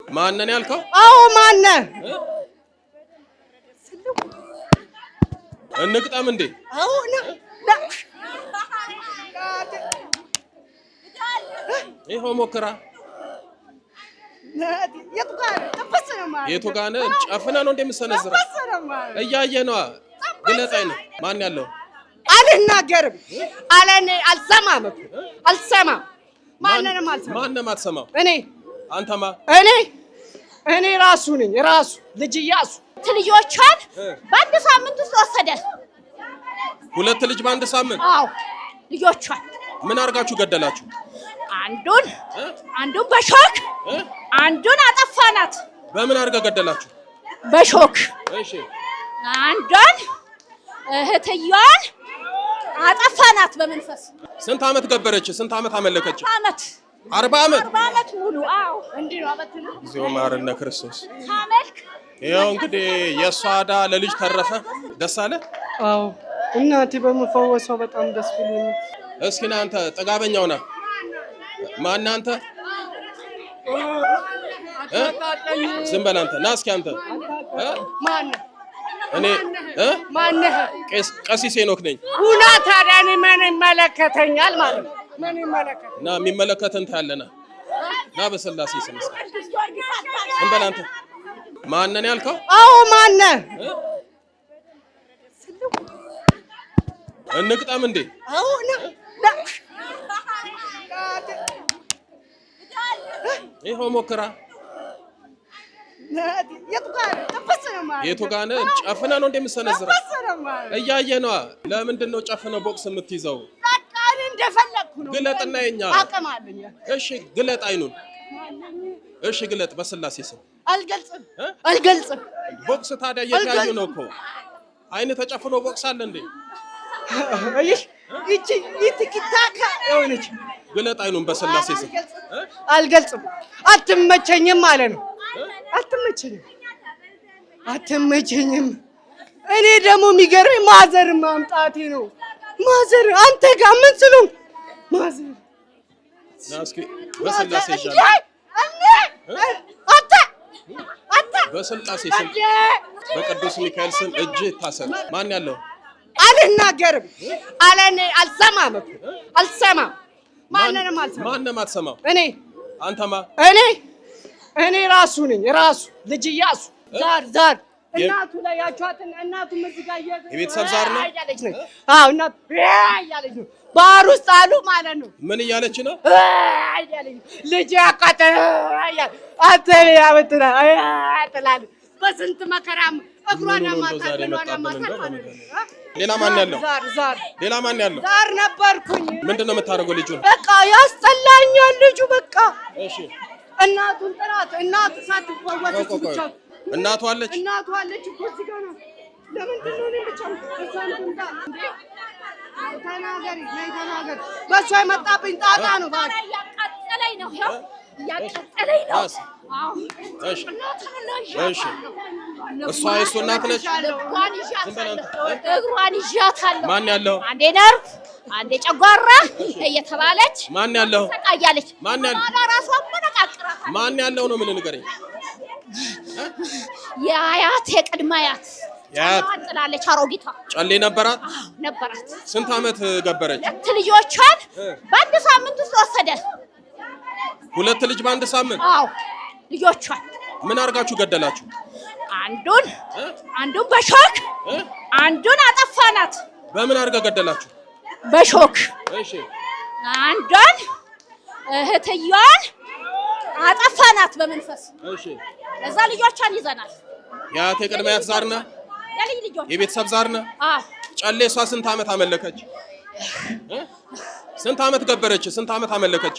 ማንን ያልከው? አዎ ማነ እንቅጠም እንዴ? አዎ ይሄው ሞክራ የቱ ጋር ነህ? ጨፍና ነው እንደምሰነዝረው እያየ ነው። ግለጣይ ነው። ማን ያለው? አልናገርም አለኔ አልሰማም አልሰማም። ማንንም አልሰማም። ማንንም አትሰማም? እኔ አንተማ? እኔ ራሱ ነኝ። ራሱ ልጅ እያሱ ልጆቿን በአንድ ሳምንት ውስጥ ወሰደ። ሁለት ልጅ በአንድ ሳምንት? አዎ ልጆቿን። ምን አድርጋችሁ ገደላችሁ? አንዱን በሾክ አንዱን አጠፋናት። በምን አድርጋ ገደላችሁ? በሾክ። እሺ። አንዷን እህትየዋን አጠፋናት በመንፈስ። ስንት አመት ገበረች? ስንት አመት አመለከች? 40 አመት ሙሉ። አዎ እንዲህ ነው አበትነ እግዚኦ ማረነ ክርስቶስ። ታመልክ። ይኸው እንግዲህ የእሷ ዕዳ ለልጅ ተረፈ። ደስ አለ? አዎ እናቴ በመፈወሷ በጣም ደስ ብሎኛል። እስኪ ና አንተ ጥጋበኛው ና። ማን አንተ? ዝም በል አንተ። ና እስኪ አንተ ማን? እኔ ማን? ቀሲስ ሄኖክ ነኝ። ሁና ታዲያ እኔ ምን ይመለከተኛል ማለት ነው? ምን ይመለከት? ና የሚመለከተን ታያለና ና በስላሴ ስም። ዝም በል አንተ። ማንን ያልከው? አዎ ማን? እንቅጠም እንዴ? አዎ ይሄው ሞክራ የቱ ጋር ነህ? ጨፍና ነው እንደምሰነዝረው እያየ ነው። ለምንድን ነው ጨፍነ ቦክስ የምትይዘው? እንደፈለኩ ነው። ግለጥና የኛ አቅም አለኝ። እሺ ግለጥ አይኑን። እሺ ግለጥ በስላሴ ስም። አልገልጽም። ቦክስ ታዲያ እየታዩ ነው እኮ። አይን ተጨፍኖ ቦክስ አለ እንዴ? ይትኪታካ የሆነች ግለጥ አይኑን በስላሴ ስም። አልገልጽም። አትመቸኝም ማለት ነው። አትመቸኝም። እኔ ደግሞ የሚገርመኝ ማዘር ማምጣቴ ነው። ማዘር አንተ ጋር ምን ስሉም ማዘር ናስኪ በስላሴ ይሻላል። አታ በስላሴ ስም በቅዱስ ሚካኤል ስም እጅ ታሰር። ማን ያለው? አልናገርም አለኔ አልሰማም። ማንንም አትሰማም? እኔ አንተማ? እኔ ራሱ ነኝ። ራሱ ልጅ እያሱ ዛር እናቱ ላይ ያቻትን እናቱ ምዝጋየ የቤተሰብ ዛር ነው። አዎ እናቱ እያለች ነው። ባህር ውስጥ አሉ ማለት ነው። ምን እያለች ነው? እያለች ልጅ ያቃተለ አተለ ያበጥራ አጥላል በስንት መከራም እግሯን ማታል ማለት ነው። ሌላ ማን ያለው? ሌላ ማን ያለው? ዛር ነበርኩኝ። ምንድነው የምታደርገው? ልጁ በቃ ያስጠላኛል ልጁ በቃ። እሺ እናቱን ጥራት። እናቱ ሳትፈወስ ብቻ እናቱ አለች እኮ እዚህ ጋር ነው። ለምንድን ነው እኔ ብቻ እሷን ትምጣ እንዴ? ተናገሪ። በሷ የመጣብኝ ጣጣ ነው። ባክ ያቃጠለኝ ነው። ያቃጠለኝ ነው። አዎ እሺ እሷ የእሱ እናት ነች። እግሯን ይዣታለሁ። ማን ያለው? አንዴ ነርቭ አንዴ ጨጓራ እየተባለች ማን ያለው? ተቃያለች። ማን ያለው? ራሷ መነቃቅራት። ማን ያለው ነው? ምን ንገረኝ። የአያት የቅድመ አያት ጥላለች። አሮጊቷ ጨሌ ነበራት? ነበራት። ስንት አመት ገበረች? ሁለት ልጆቿን በአንድ ሳምንት ውስጥ ወሰደ። ሁለት ልጅ በአንድ ሳምንት? አዎ ልጆቿን። ምን አድርጋችሁ ገደላችሁ? አንዱን በሾክ አንዱን አጠፋናት። በምን አድርጋ ገደላችሁ? በሾክ። እሺ። አንዷን እህትየዋን አጠፋናት በመንፈስ። እሺ። እዛ ልጆቿን ይዘናል። የአያቴ ቅድመ አያት ዛር ነህ? የቤተሰብ ዛር ነህ? አዎ። ጨሌ እሷ ስንት አመት አመለከች? ስንት አመት ገበረች? ስንት አመት አመለከች?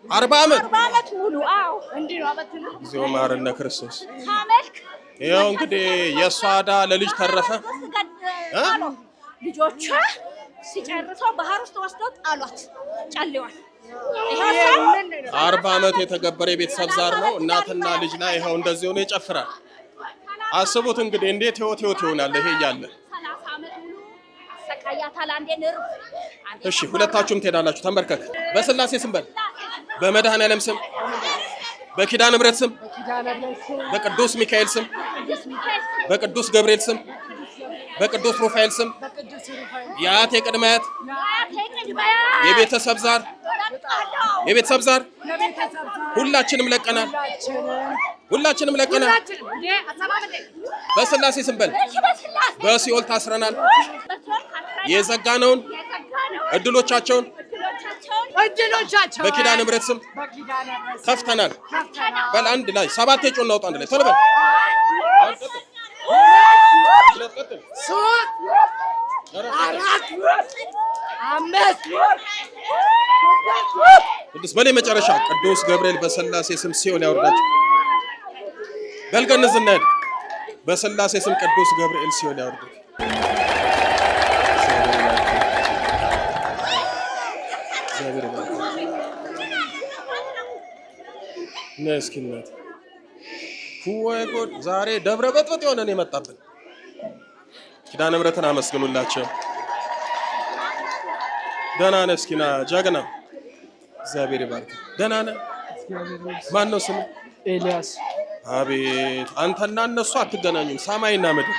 40 አመት ሙሉ። አዎ እንዲህ ነው አበትነ እግዚኦ ማረነ ክርስቶስ። ታመልክ። ይኸው እንግዲህ የእሷ ዕዳ ለልጅ ተረፈ። ልጆቿ ሲጨርሰው ባህር ውስጥ ወስደው ጣሏት ጨሌዋን። 40 አመት የተገበረ የቤተሰብ ዛር ነው። እናትና ልጅ ላይ ይኸው እንደዚህ ሆኖ ይጨፍራል። አስቡት እንግዲህ እንዴት ህይወት ይሆናል ይሄ እያለ። እሺ ሁለታችሁም ትሄዳላችሁ። ተንበርከክ። በስላሴ ስም በል። በመድኃኔዓለም ስም በኪዳነ ምሕረት ስም በቅዱስ ሚካኤል ስም በቅዱስ ገብርኤል ስም በቅዱስ ሩፋኤል ስም የአያቴ ቅድመ አያት የቤተሰብ ዛር ሁላችንም ለቀናል። በስላሴ ስም በል በሲኦል ታስረናል። የዘጋነውን እድሎቻቸውን በኪዳነ ምሕረት ስም ከፍተናል። በል አንድ ላይ 7 ጮህ እናውጣ። አንድ ላይ ቶሎ በል 6 በል መጨረሻ ቅዱስ ገብርኤል በስላሴ ስም ሲኦል ያወርዳቸው። በልገንዝ እናሄድ። በስላሴ ስም ቅዱስ ገብርኤል ሲኦል ያወርዳቸው። ነስኪነት ወይ ጎድ ዛሬ ደብረ በጥበጥ የሆነ ነው የመጣብን። ኪዳነ ምሕረትን አመስግኑላቸው። ደህና ነህ? እስኪና ጀግና እግዚአብሔር ይባርክ። ደህና ነህ? ማን ነው ስሙ? ኤልያስ። አቤት አንተና እነሱ አትገናኙም። ሰማይና ምድር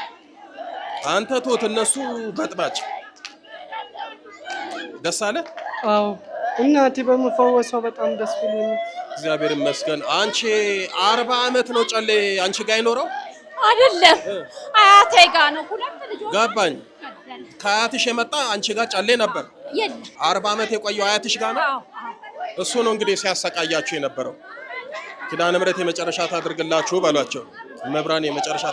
አንተ ቶት እነሱ በጥባጭ። ደስ አለ? አዎ እናቴ በመፈወሷ በጣም ደስ ብሎኛል። እግዚአብሔር ይመስገን። አንቺ 40 ዓመት ነው ጨሌ አንቺ ጋር ይኖረው አይደለም? አያቴ ጋር ነው። 2 ልጆች ገባኝ። ከአያትሽ የመጣ አንቺ ጋር ጨሌ ነበር። የለም 40 ዓመት የቆየው አያትሽ ጋር ነው። እሱ ነው እንግዲህ ሲያሰቃያችሁ የነበረው። ኪዳነ ምሕረት የመጨረሻ ታድርግላችሁ በሏቸው። መብራን የመጨረሻ